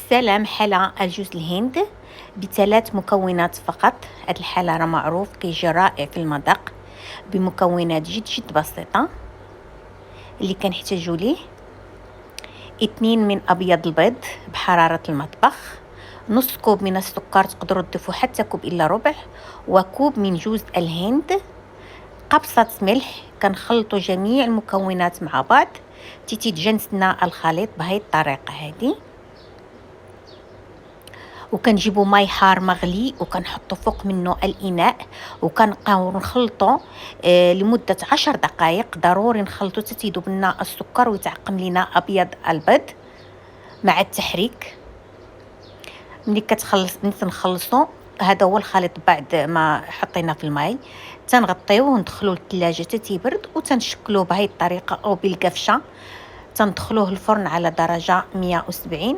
السلام حلا الجوز الهند بثلاث مكونات فقط. هاد الحالة راه معروف كيجي رائع في المذاق بمكونات جد بسيطة. اللي كنحتاجو ليه 2 من ابيض البيض بحرارة المطبخ، نص كوب من السكر، تقدروا تضيفوا حتى كوب الا ربع، وكوب من جوز الهند، قبصة ملح. كنخلطوا جميع المكونات مع بعض تيتجانس لنا الخليط بهذه الطريقة هذه. وكنجيبوا ماء حار مغلي وكنحطوا فوق منه الاناء وكنبقاو نخلطوا لمده 10 دقائق. ضروري نخلطوا حتى تيذوب لنا السكر ويتعقم لنا ابيض البيض مع التحريك. ملي نخلصوا هذا هو الخليط بعد ما حطينا في الماء، تنغطيوه وندخلوه للثلاجه حتى تيبرد، وتنشكلوه بهذه الطريقه او بالقفشه. تندخلوه الفرن على درجه 170.